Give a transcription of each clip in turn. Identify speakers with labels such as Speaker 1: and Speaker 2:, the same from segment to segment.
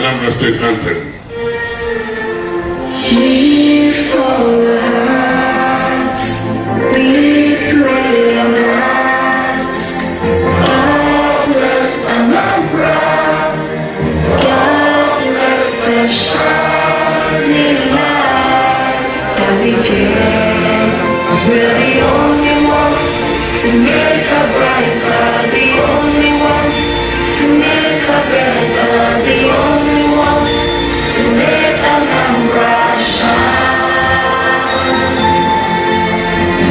Speaker 1: Anambra State Anthem.
Speaker 2: We follow hearts, we pray and ask. God bless Anambra, God bless the shining light that we get. We're the only ones to make her brighter, the only ones to make her better, the only ones to make Anambra shine.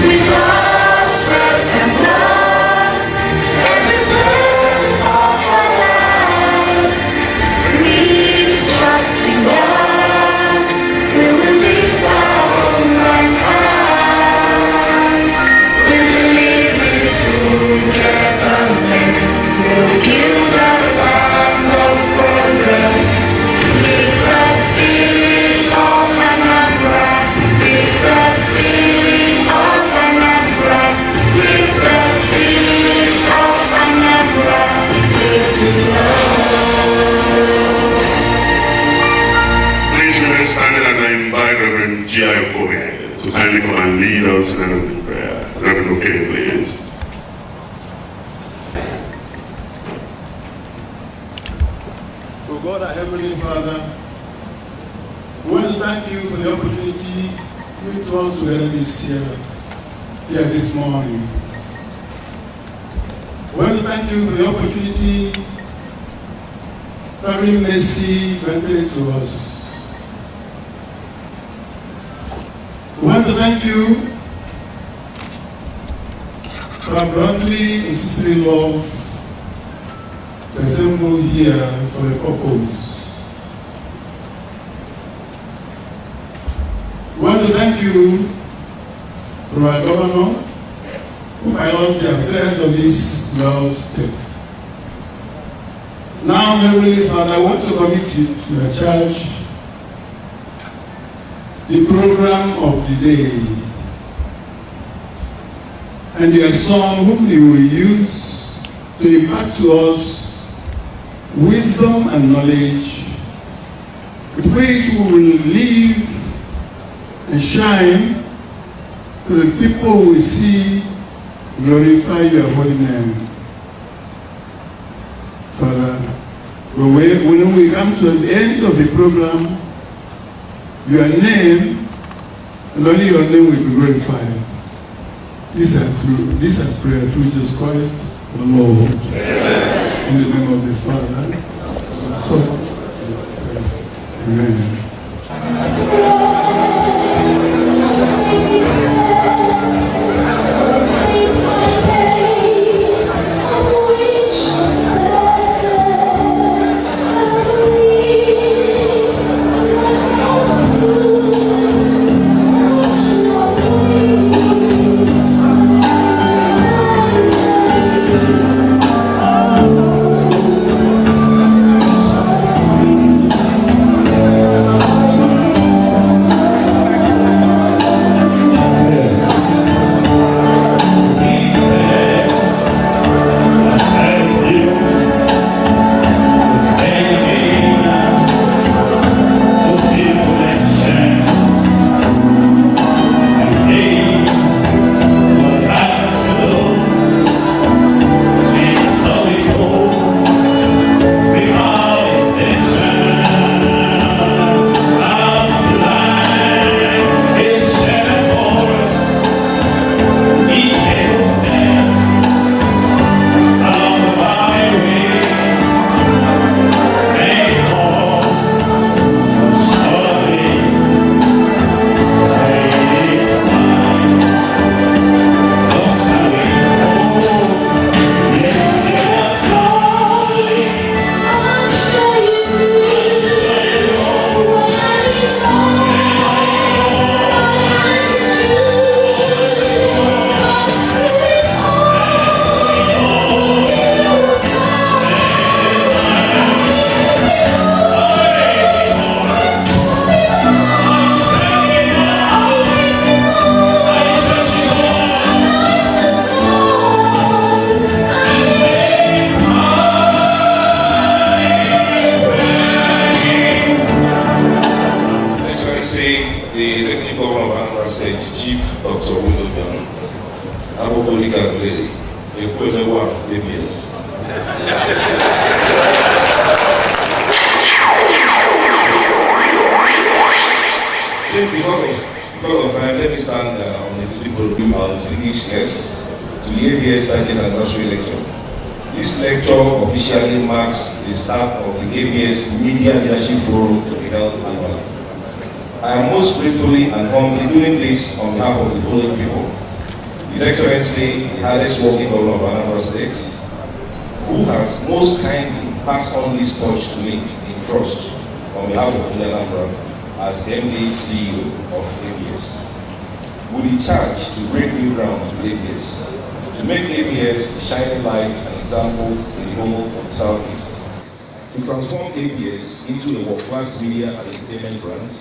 Speaker 2: With our sweat and blood, every breath of our lives, we trust in God, we will lift our home and high. We believe in togetherness, we'll build a land of progress. With the spirit of Anambra, with the spirit of Anambra, with the spirit of Anambra, stay to love.
Speaker 1: Please remain standing as I invite Reverend UTOHI to kindly come and lead us in an opening prayer. Reverend Okene, please.
Speaker 3: Oh God, our Heavenly Father, we want to thank you for the opportunity to bring to us together here this morning. We want to thank you for the opportunity traveling mercy granted to us. We want to thank you for our brotherly and sisterly love to assemble here for a purpose. We want to thank you for our governor who pilots the affairs of this world state. Now, Heavenly Father, I want to commit you to your church the program of the day and your Son whom you will use to impart to us wisdom and knowledge with which we will live and shine so that people will see and glorify your holy name. Father, when we come to the end of the program, your name and only your name will be glorified. This is prayer through Jesus Christ, the Lord. Amen. In the name of the Father, the Son, and the Spirit. Amen.
Speaker 4: me stand on the distinguished guest to the ABS 30th anniversary lecture. This lecture officially marks the start of the ABS Media Leadership Forum to be held annually. I am most gratefully and humbly doing this on behalf of the following people. His Excellency, the highest working governor of Anambra State, who has most kindly passed on this torch to me in trust on behalf of Anambra as MD CEO of ABS. Will be charged to break new ground to ABS, to make ABS a shining light and example in the whole of the Southeast, to transform ABS into a world-class media and entertainment brand,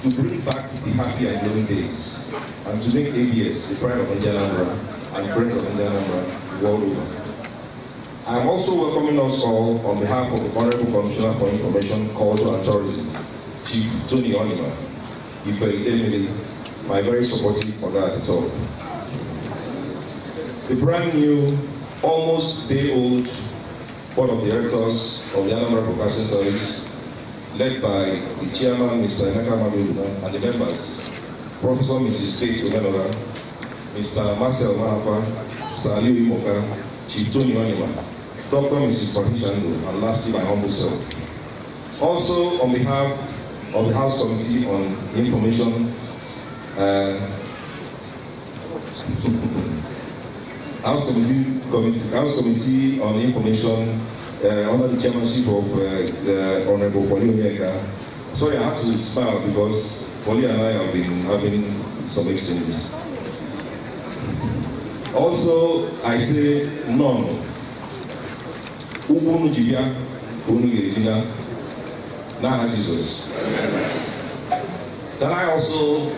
Speaker 4: to bring back the happy and glowing days, and to make ABS the pride of Anambra and friends of Anambra world over. I am also welcoming us all on behalf of the Honorable Commissioner for Information, Culture and Tourism, Chief Tony Onima, my very supportive Oga at the top. The brand new, almost day-old Board of Directors of the Anambra Broadcasting Service, led by the Chairman, Mr. Emeka Mabiuna, and the members, Professor Mrs. Kate Oganoga, Mr. Marcel Mahafa, Mr. Aliu Imoka, Chief Tony Onima, Dr. Mrs. Patricia Ndo, and lastly, my humble self. Also, on behalf of the House Committee on Information, House Committee on Information under the chairmanship of Honorable Polly Onyeka. Sorry, I have to smile because Polly and I have been having some exchanges. Also, I say none. Ugunu Jibia, Ugunu Geregina, Nana Jesus. Then I also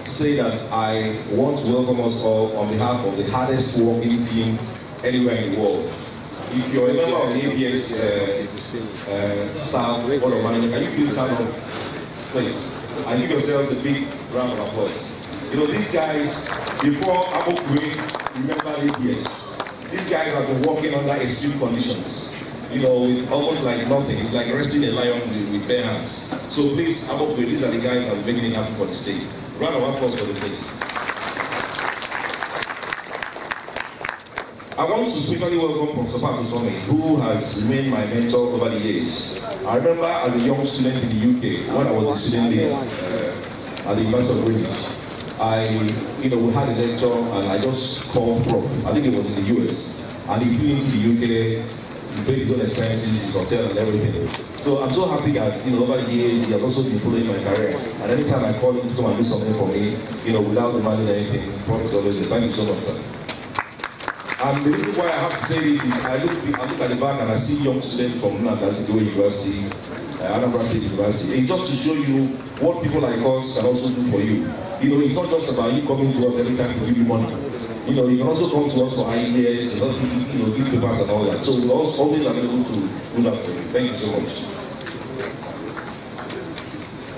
Speaker 4: say that I want to welcome us all on behalf of the hardest working team anywhere in the world. If you're a member of the ABS staff, Board of Management, can you please stand up, please, and give yourselves a big round of applause. You know, these guys, before Abokwe, remember ABS. These guys have been working under extreme conditions. You know, with almost like nothing. It's like resting a lion with bare hands. So please, Abokwe, these are the guys that are making it happen for the state. Round of applause for the place. I want to specially welcome Professor UTOMI, who has remained my mentor over the years. I remember as a young student in the UK, when I was a student there at the University of Greenwich, we had a lecture and I just called PROF. I think it was in the US. And he flew into the UK, he paid his own expenses, his hotel and everything. So I'm so happy that, over the years, he has also been following my career. And anytime I call him to come and do something for me, without demanding anything, PROF is always there. Thank you so much, sir. And the reason why I have to say this is I look at the back and I see young students from Nnamdi University, Anambra State University. It's just to show you what people like us can also do for you. It's not just about you coming to us every time to give you money. You can also come to us for ideas, to help you, give papers and all that. So we're always available to do that for you. Thank you so much.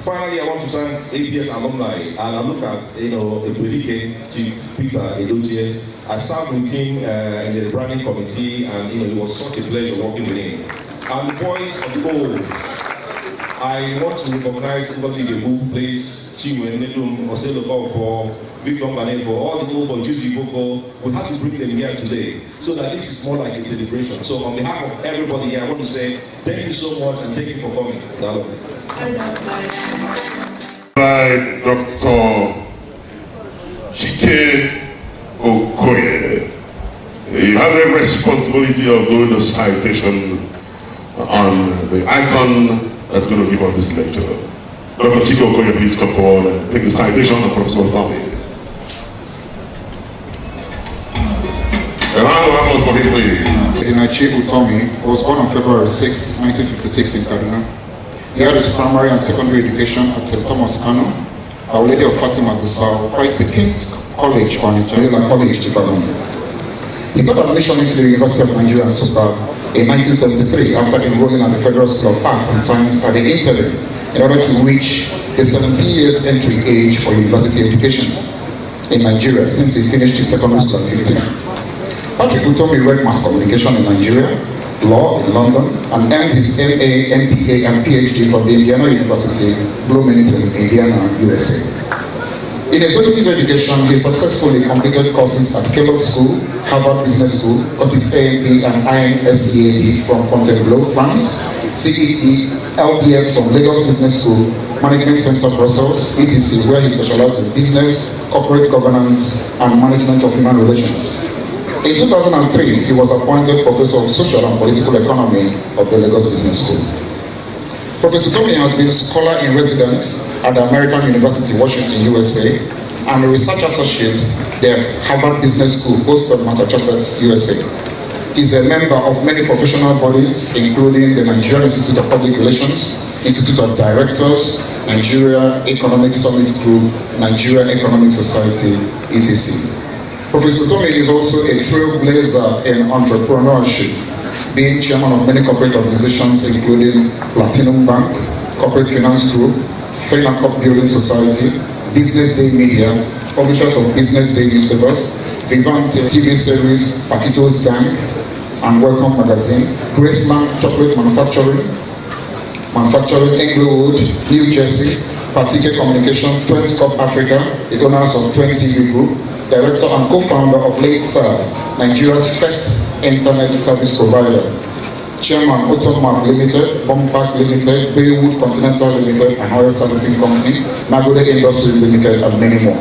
Speaker 4: Finally, I want to thank ABS alumni, and I look at, Ebubedike, Chief Peter Edochie. I served with him in the branding committee, and it was such a pleasure working with him. And boys of gold, I want to recognize Ngozi Igebu, who plays Chinwe Nedum, Oselo for Victor Mbane, for all the old boys, Juicy Boko. We have to bring them here today, so that this is more like a celebration. So on behalf of everybody here, I want to say thank you so much, and thank you for coming.
Speaker 1: By Dr. Chike Okoye. He has a responsibility of doing the citation on the icon that's going to give us this lecture. Dr. Chike Okoye, please come forward and take the citation of Professor UTOMI. A round of applause for him, please.
Speaker 5: Untitled Chapter was born on February 6, 1956 in Kaduna. He had his primary and secondary education at St. Thomas Kano, Our Lady of Fatima Gusau, Christ the King's College on International College, Chicago. He got admission into the University of Nigeria, Nsukka, in 1973 after enrolling at the Federal School of Arts and Science at the interim in order to reach the 17 years entry age for university education in Nigeria since he finished his secondary school at 15. Patrick UTOMI read mass communication in Nigeria, law in London, and earned his MA, MPA, and PhD from the Indiana University, Bloomington, Indiana, USA. In executive education, he successfully completed courses at Kellogg School, Harvard Business School, got his AMP and INSEAD from Fontainebleau, France, CEP, LBS from Lagos Business School, Management Center Brussels, etc., where he specialized in business, corporate governance, and management of human relations. In 2003, he was appointed Professor of Social and Political Economy of the Lagos Business School. Professor UTOMI has been scholar in residence at the American University, Washington, USA, and a research associate at Harvard Business School, Boston, Massachusetts, USA. He's a member of many professional bodies, including the Nigerian Institute of Public Relations, Institute of Directors, Nigeria Economic Summit Group, Nigeria Economic Society, etc. Professor UTOMI is also a trailblazer in entrepreneurship, being chairman of many corporate organizations, including Platinum Bank, Corporate Finance Group, Fenacop Building Society, Business Day Media, publishers of Business Day newspapers, Vivant TV series, Patito's Gang, and Welcome Magazine, Graceman Chocolate Manufacturing, Englewood, New Jersey, Partike Communication, 20 Cup Africa, the owners of 20 TV Group, director and co-founder of Late Sir, Nigeria's first internet service provider, chairman UTOMI Limited, Bompak Limited, Baywood Continental Limited, and oil servicing company, Nagode Industry Limited, and many more.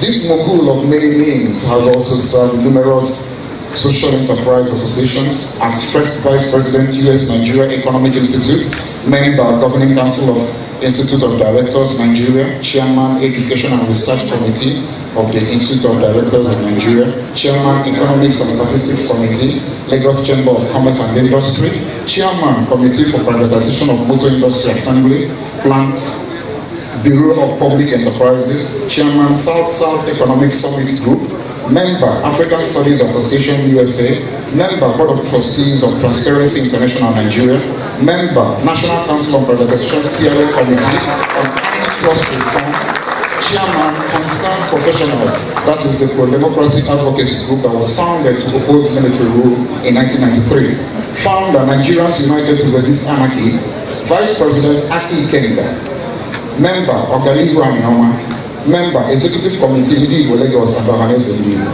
Speaker 5: This mogul of many names has also served numerous social enterprise associations as first vice president, US Nigeria Economic Institute, member governing council of Institute of Directors Nigeria, chairman Education and Research Committee of the Institute of Directors of Nigeria, chairman Economics and Statistics Committee, Lagos Chamber of Commerce and Industry, chairman Committee for Privatization of Motor Industry Assembly, Plants, Bureau of Public Enterprises, chairman South-South Economic Summit Group, member African Studies Association USA, member Board of Trustees of Transparency International Nigeria, member National Council on Privatization Steering Committee on Antitrust Reform, chairman Concerned Professionals, that is the Pro-Democracy Advocacy Group that was founded to oppose military rule in 1993, founder Nigerians United to Resist Anarchy, Vice President Aki Ikenga, member Organigo Amioma, member Executive Committee Ndibo Lagos and Bahanese Ndibo,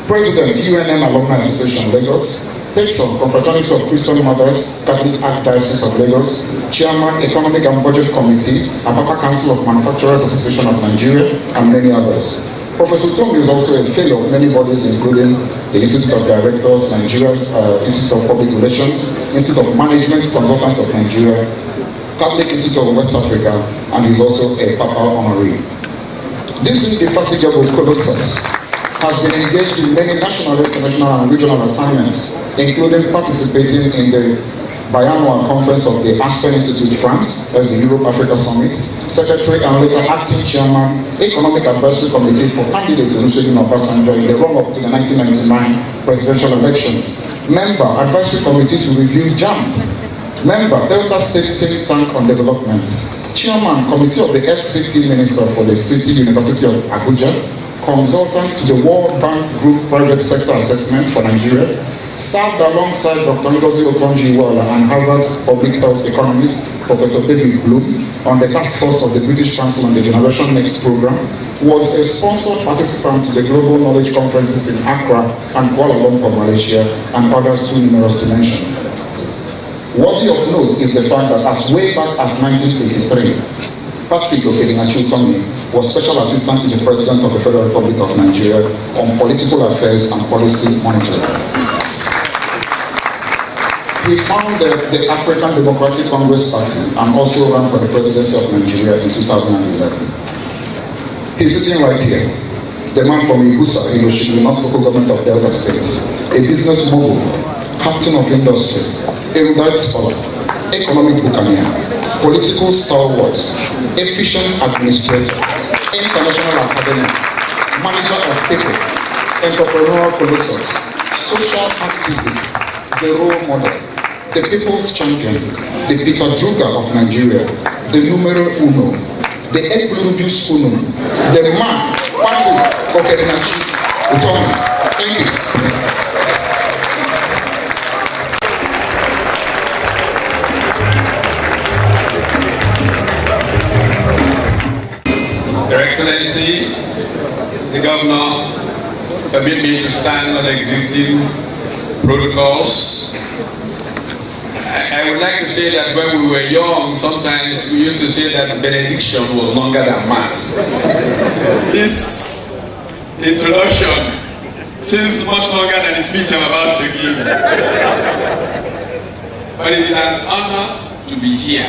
Speaker 5: President UNN Alumni Association Lagos, Patron Confraternity of Christian Mothers, Catholic Archdiocese of Lagos, Chairman Economic and Budget Committee, Apapa Council of Manufacturers Association of Nigeria, and many others. Professor UTOMI is also a fellow of many bodies, including the Institute of Directors, Nigeria's Institute of Public Relations, Institute of Management Consultants of Nigeria, Catholic Institute of West Africa, and he's also a Papa honoree. This indefatigable colossus has been engaged in many national, international, and regional assignments, including participating in the biannual conference of the Aspen Institute France, as the Europe-Africa Summit, secretary and later acting chairman, Economic Advisory Committee for candidate Olusegun Obasanjo in the run-up to the 1999 presidential election, member, Advisory Committee to review JAMB, member, Delta State Think Tank on Development, chairman, Committee of the FCT Minister for the City University of Abuja, consultant to the World Bank Group Private Sector Assessment for Nigeria, served alongside Dr. Ngozi Okonjo-Iweala and Harvard's public health economist, Professor David Bloom, on the task force of the British Council on the Generation Next program, was a sponsored participant to the global knowledge conferences in Accra and Kuala Lumpur, Malaysia, and others too numerous to mention. Worthy of note is the fact that as way back as 1983, Patrick UTOMI was Special Assistant to the President of the Federal Republic of Nigeria on Political Affairs and Policy Monitoring. He founded the African Democratic Congress Party and also ran for the presidency of Nigeria in 2011. He's sitting right here, the man from Igusa, Iloshiri, Masoko government of Delta State, a business mogul, captain of industry, erudite scholar, economic buccaneer, political stalwart, efficient administrator, international academic, manager of people, entrepreneurial colossus, social activist, the role model, the people's champion, the Peter Drucker of Nigeria, the numero uno, the Epluribus unum, the man, Patrick UTOMI. Thank you.
Speaker 6: Your Excellency, the governor permit me to stand on the existing protocols. I would like to say that when we were young, sometimes we used to say that benediction was longer than mass. This introduction seems much longer than the speech I'm about to give. But it is an honor to be here.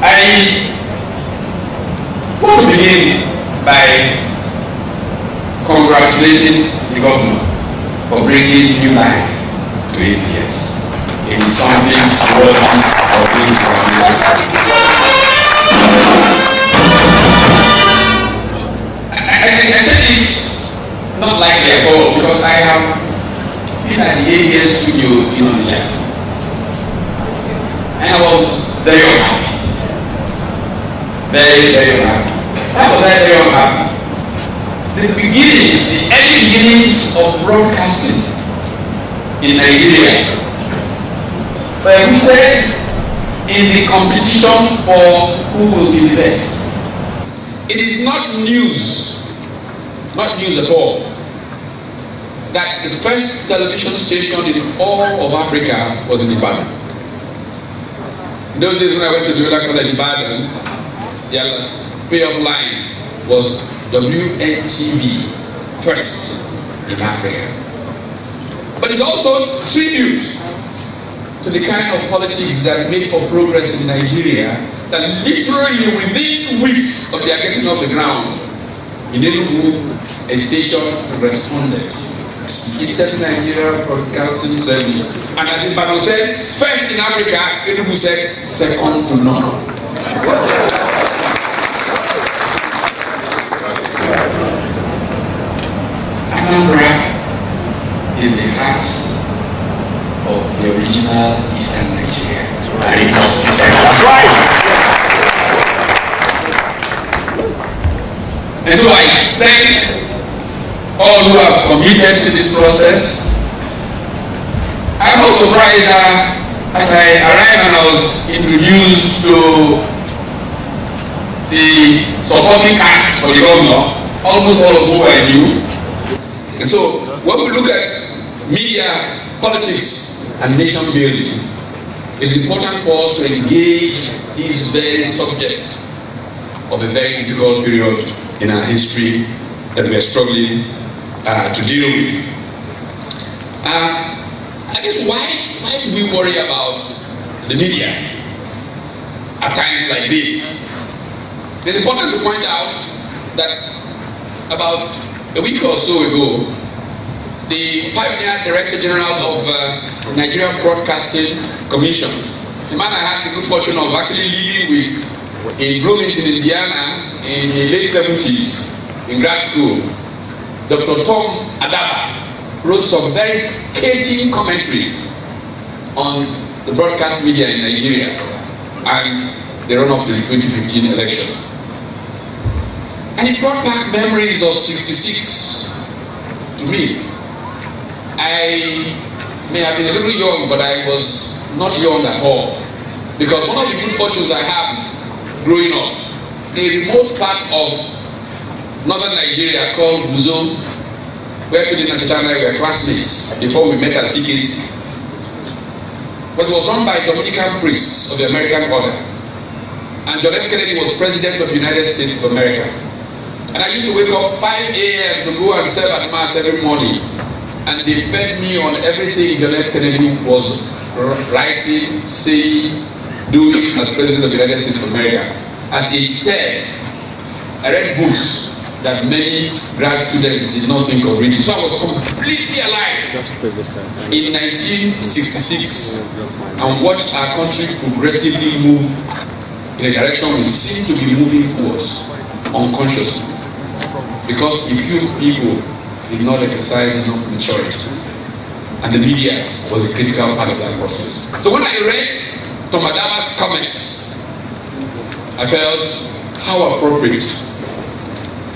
Speaker 6: I want to begin by congratulating the governor for bringing new life to APS. It is something worthy of being congratulated. I say this not lightly at all because I have been at the APS studio in Onitsha. And I was very unhappy. Very, very unhappy. Why was I very unhappy? The early beginnings of broadcasting in Nigeria were rooted in the competition for who will be the best. It is not news at all, that the first television station in all of Africa was in Ibadan. In those days when I went to the Loyola College Ibadan, the pay of line was WNTV, first in Africa. But it's also tribute to the kind of politics that made for progress in Nigeria, that literally within weeks of their getting off the ground, in Enugu, a station responded. Eastern Nigeria Broadcasting Service. And as Ibadan said, first in Africa, Enugu said, second to none. Anambra is the heart of the original Eastern Nigeria. And it must be said. That's right. And so I thank all who have committed to this process. I was surprised as I arrived and I was introduced to the supporting cast for the governor, almost all of whom I knew. And so when we look at media, politics, and nation building, it's important for us to engage this very subject of a very difficult period in our history that we are struggling to deal with. I guess why do we worry about the media at times like this? It's important to point out that about a week or so ago, the pioneer Director General of Nigerian Broadcasting Commission, the man I had the good fortune of actually living with in Bloomington, Indiana, in the late 70s, in grad school, Dr. Tom Adaba, wrote some very scathing commentary on the broadcast media in Nigeria and the run-up to the 2015 election. And it brought back memories of '66 to me. I may have been a little young, but I was not young at all. Because one of the good fortunes I had growing up, a remote part of northern Nigeria called Buzo, where Tudi and Chitana were classmates before we met at CKC, but it was run by Dominican priests of the American Order. And John F. Kennedy was president of the United States of America. And I used to wake up 5 a.m. to go and serve at Mass every morning. And they fed me on everything John F. Kennedy was writing, saying, doing as president of the United States of America. As age 10, I read books that many grad students did not think of reading. So I was completely alive in 1966 and watched our country progressively move in a direction we seem to be moving towards unconsciously. Because a few people did not exercise enough maturity. And the media was a critical part of that process. So when I read Tom Adaba's comments, I felt how appropriate.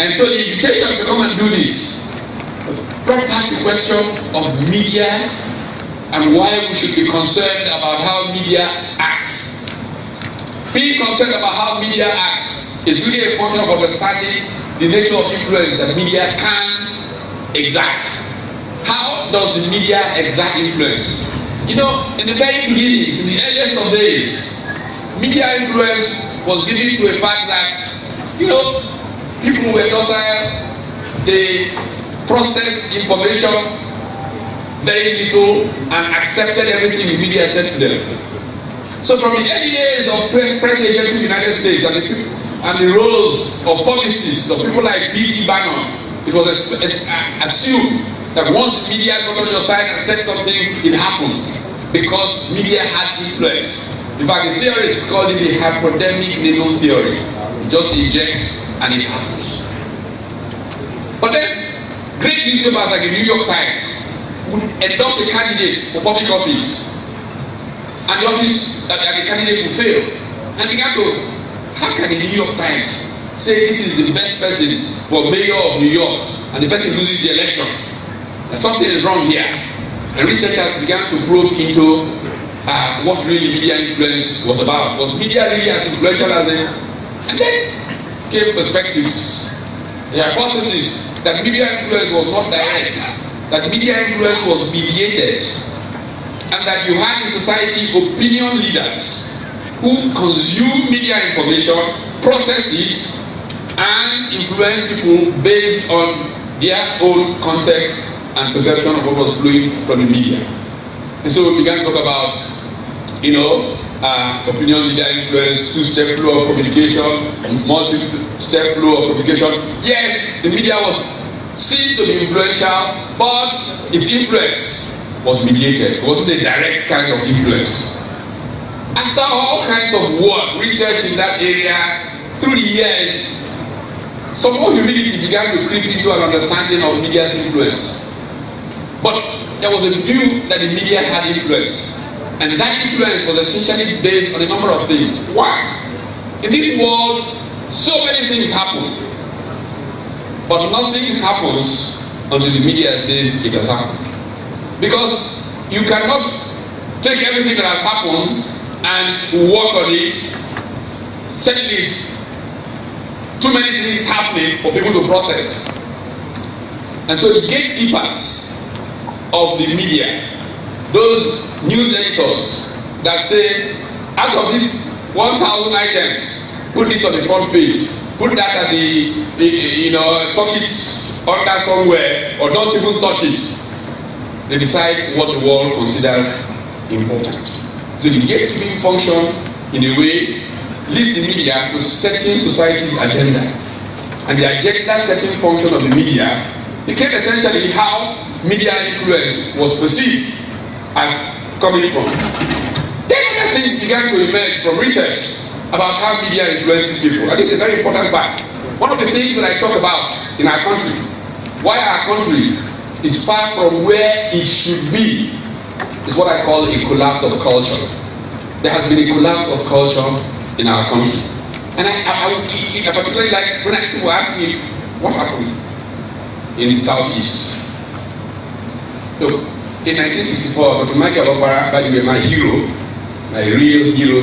Speaker 6: And so the invitation to come and do this brought back the question of media and why we should be concerned about how media acts. Being concerned about how media acts is really a function of understanding the nature of influence that media can exert. How does the media exert influence? You know, in the very beginnings, in the earliest of days, media influence was given to a fact that, you know, people were docile, they processed information very little and accepted everything the media said to them. So from the early days of press agents in the United States and the roles of publicists of people like P.T. Bannon, it was assumed that once the media got on your side and said something, it happened because media had influence. In fact, the theorists called it the hypodermic needle theory. You just inject and it happens. But then, great newspapers like the New York Times would endorse a candidate for public office, and the office and the candidate would fail. And began to, how can the New York Times say this is the best person for mayor of New York, and the person loses the election? That something is wrong here. And researchers began to probe into what really media influence was about. Was media really as influential as it? And then came perspectives. The hypothesis that media influence was not direct, that media influence was mediated, and that you had in society opinion leaders who consume media information, process it, and influence people based on their own context and perception of what was flowing from the media. And so we began to talk about, you know, opinion leader influence, two-step flow of communication, multi-step flow of communication. Yes, the media was seen to be influential, but its influence was mediated. It wasn't a direct kind of influence. After all kinds of work, research in that area, through the years, some more humility began to creep into an understanding of media's influence. But there was a view that the media had influence. And that influence was essentially based on a number of things. One, in this world, so many things happen, but nothing happens until the media says it has happened. Because you cannot take everything that has happened and work on it. Certainly, too many things happening for people to process. And so the gatekeepers of the media, those news editors that say, out of these 1,000 items, put this on the front page, put that at the tuck it under somewhere, or don't even touch it. They decide what the world considers important. So the gatekeeping function, in a way, leads the media to setting society's agenda. And the agenda setting function of the media became essentially how media influence was perceived as coming from. Then other things began to emerge from research about how media influences people. And this is a very important part. One of the things that I talk about in our country, why our country is far from where it should be, is what I call a collapse of culture. There has been a collapse of culture in our country. And I particularly like when people ask me, what happened in the Southeast? Look, in 1964, Dr. Michael Okpara, by the way, my hero, my real hero,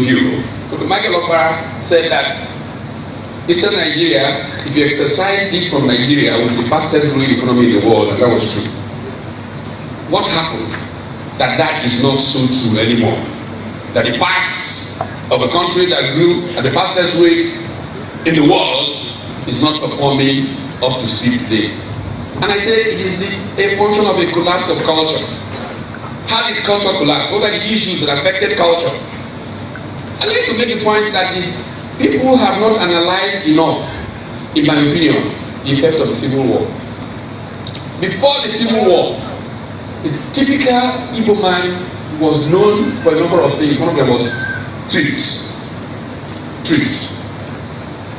Speaker 6: Dr. Michael Okpara said that Eastern Nigeria, if you exercised it from Nigeria, would be the fastest growing economy in the world, and that was true. What happened? That is not so true anymore. That the parts of a country that grew at the fastest rate in the world is not performing up to speed today. And I say it is a function of a collapse of culture. How did culture collapse? What are the issues that affected culture? I'd like to make the point that people have not analyzed enough, in my opinion, the effect of the Civil War. Before the Civil War, the typical Igbo man was known for a number of things. One of them was thrift.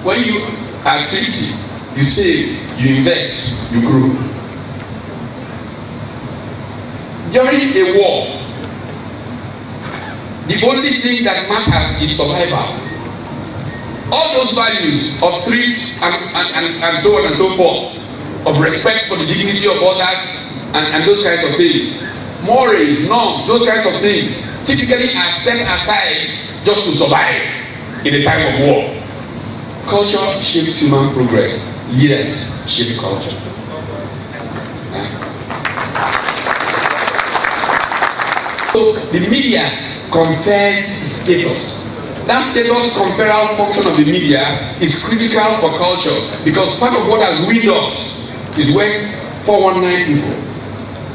Speaker 6: When you are thrifty, you save, you invest, you grow. During a war, the only thing that matters is survival. All those values of thrift and so on and so forth, of respect for the dignity of others and those kinds of things, mores, norms, those kinds of things, typically are set aside just to survive in a time of war. Culture shapes human progress. leaders shape culture. So the media confers status. That status conferral function of the media is critical for culture, because part of what has weaned us is when 419 people,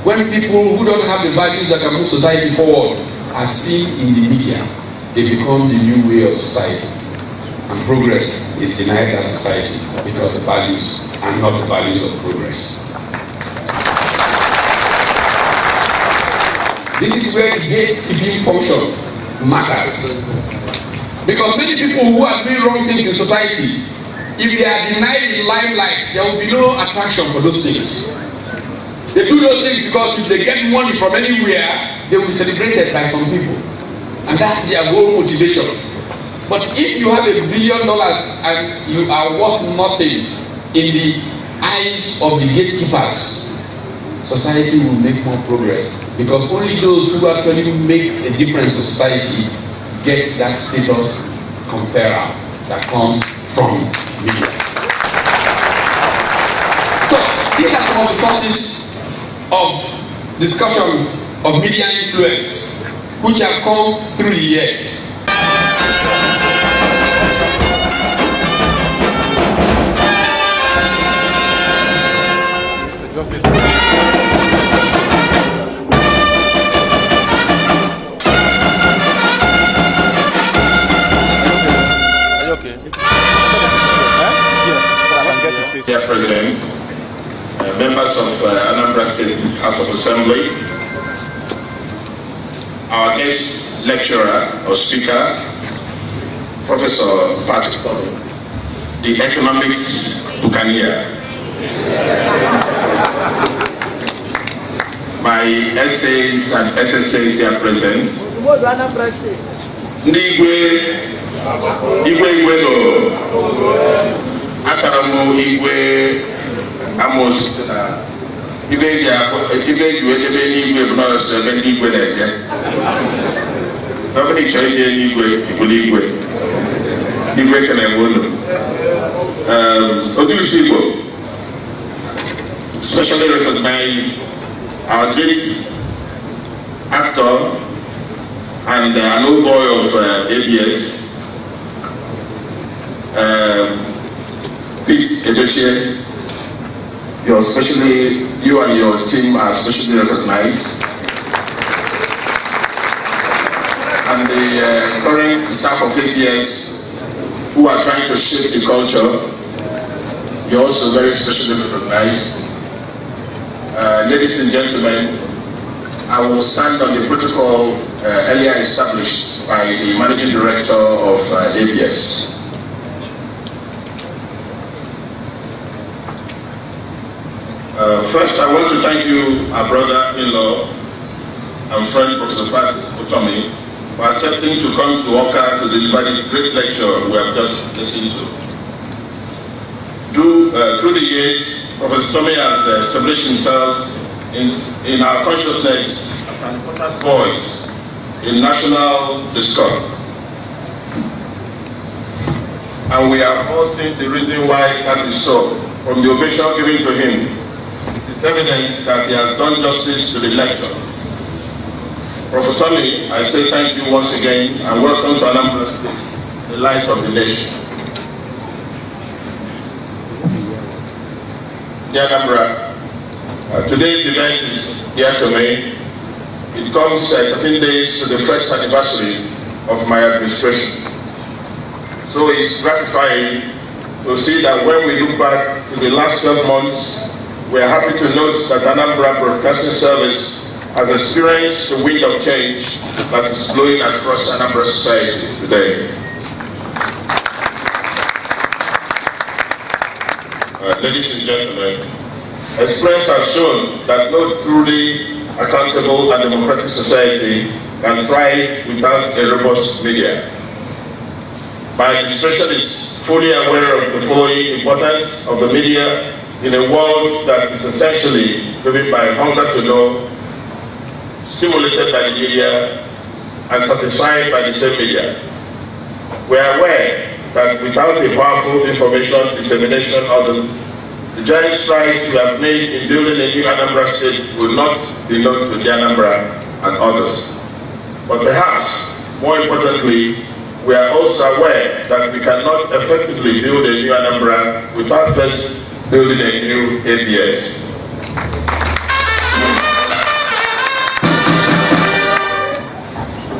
Speaker 6: when people who don't have the values that can move society forward are seen in the media, they become the new way of society. And progress is denied that society because the values are not the values of progress. This is where the gatekeeping function matters. Because many people who are doing wrong things in society, if they are denied the limelight, there will be no attraction for those things. They do those things because if they get money from anywhere, they will be celebrated by some people. And that's their whole motivation. But if you have $1 billion and you are worth nothing in the eyes of the gatekeepers, society will make more progress. Because only those who actually make a difference to society get that status conferral that comes from media. So these are some of the sources of discussion of media influence which have come through the years.
Speaker 7: Dear President, members of Anambra State House of Assembly, our guest lecturer or speaker, Professor Patrick, the economics buccaneer. My essays and SSAs here present. Igwe no Akaramu Igwe Amos Igwe somebody tried Igwe can I especially recognize our great actor and an old boy of ABS, Pete Edochie. You and your team are especially recognized. And the current staff of ABS who are trying to shape the culture, you're also very specially recognized. Ladies and gentlemen, I will stand on the protocol earlier established by the Managing Director of ABS. First, I want to thank you, our brother-in-law and friend, Professor Pat UTOMI, for accepting to come to Oka to deliver the great lecture we have just listened to. Through the years, Professor UTOMI has established himself in our consciousness as an important voice in national discourse. And we have all seen the reason why that is so. From the ovation given to him, it is evident that he has done justice to the lecture. Professor UTOMI, I say thank you once again and welcome to Anambra State, the light of the nation. Dear Anambra, today's event is dear to me. It comes 13 days to the first anniversary of my administration. So it's gratifying to see that when we look back to the last 12 months, we are happy to note that Anambra Broadcasting Service has experienced the wind of change that is blowing across Anambra society today. Ladies and gentlemen, experience has shown that no truly accountable and democratic society can thrive without a robust media. My administration is fully aware of the following importance of the media in a world that is essentially driven by hunger to know, stimulated by the media, and satisfied by the same media. We are aware that without a powerful information dissemination the giant strides we have made in building a new Anambra State will not be known to the Anambra and others. But perhaps, more importantly, we are also aware that we cannot effectively build a new Anambra without first building a new ABS.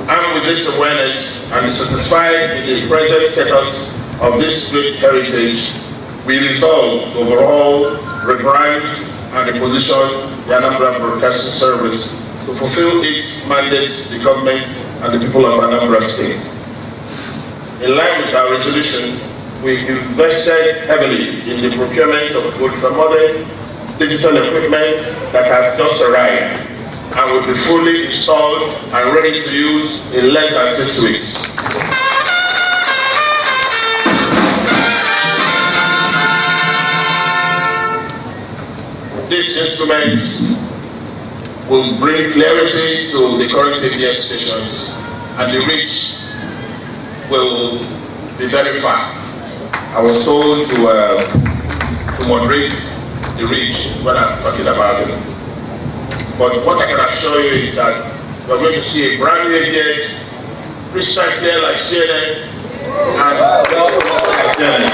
Speaker 7: Armed with this awareness and satisfied with the present status of this great heritage, we resolve to overall rebrand and reposition the Anambra Broadcasting Service to fulfill its mandate to the government and the people of Anambra State. In line with our resolution, we invested heavily in the procurement of ultra-modern digital equipment that has just arrived and will be fully installed and ready to use in less than 6 weeks. These instruments will bring clarity to the current ABS stations, and the reach will be very far. I was told to moderate the reach when I'm talking about it. But what I can assure you is that we're going to see a brand new ABS, crystal clear like CNN, and like CNN.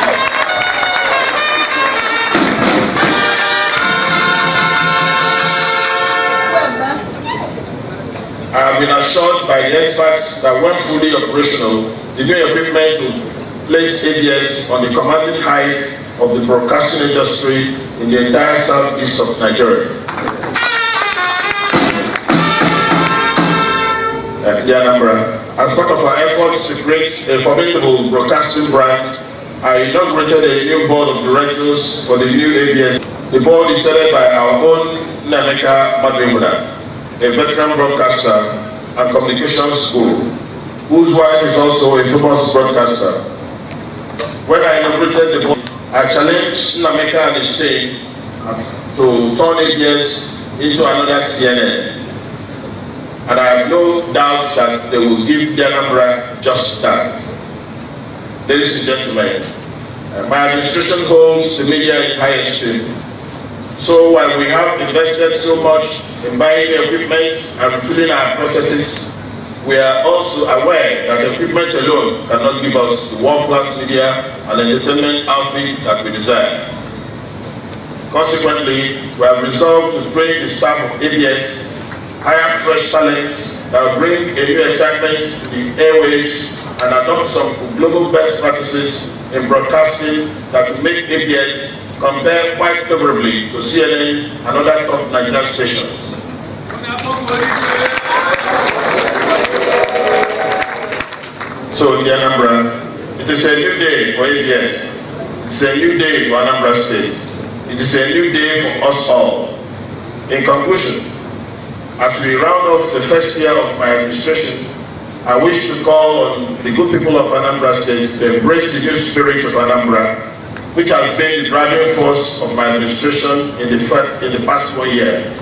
Speaker 7: I have been assured by the experts that when fully operational, the new equipment will place ABS on the commanding height of the broadcasting industry in the entire southeast of Nigeria. As part of our efforts to create a formidable broadcasting brand, I inaugurated a new board of directors for the new ABS. The board is headed by our own Nnameka Madrimuna, a veteran broadcaster and communications guru, whose wife is also a famous broadcaster. When I inaugurated the board, I challenged Nnameka and his team to turn ABS into another CNN. And I have no doubt that they will give the Anambra just that. Ladies and gentlemen, my administration holds the media in high esteem. So while we have invested so much in buying equipment and retooling our processes, we are also aware that equipment alone cannot give us the world-class media and entertainment outfit that we desire. Consequently, we have resolved to train the staff of ABS, hire fresh talents that will bring a new excitement to the airwaves and adopt some global best practices in broadcasting that will make ABS compare quite favorably to CNN and other top Nigerian stations. So in the Anambra, it is a new day for ABS. It is a new day for Anambra State. It is a new day for us all. In conclusion, as we round off the first year of my administration, I wish to call on the good people of Anambra State to embrace the new spirit of Anambra, which has been the driving force of my administration in the past 1 year.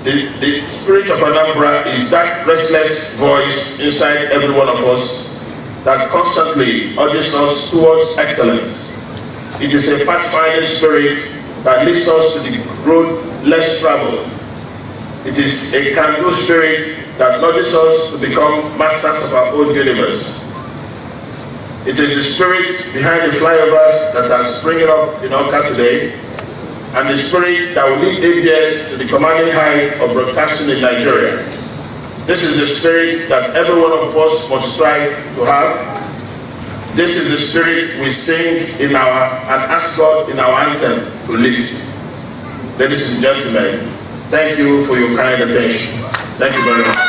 Speaker 7: The spirit of Anambra is that restless voice inside every one of us that constantly urges us towards excellence. It is a pathfinding spirit that leads us to the road less traveled. It is a can-do spirit that nudges us to become masters of our own universe. It is the spirit behind the flyovers that are springing up in Oka today, and the spirit that will lead ABS to the commanding height of broadcasting in Nigeria. This is the spirit that every one of us must strive to have. This is the spirit we sing in and ask God in our anthem to lift. Ladies and gentlemen, thank you for your kind attention. Thank you very much.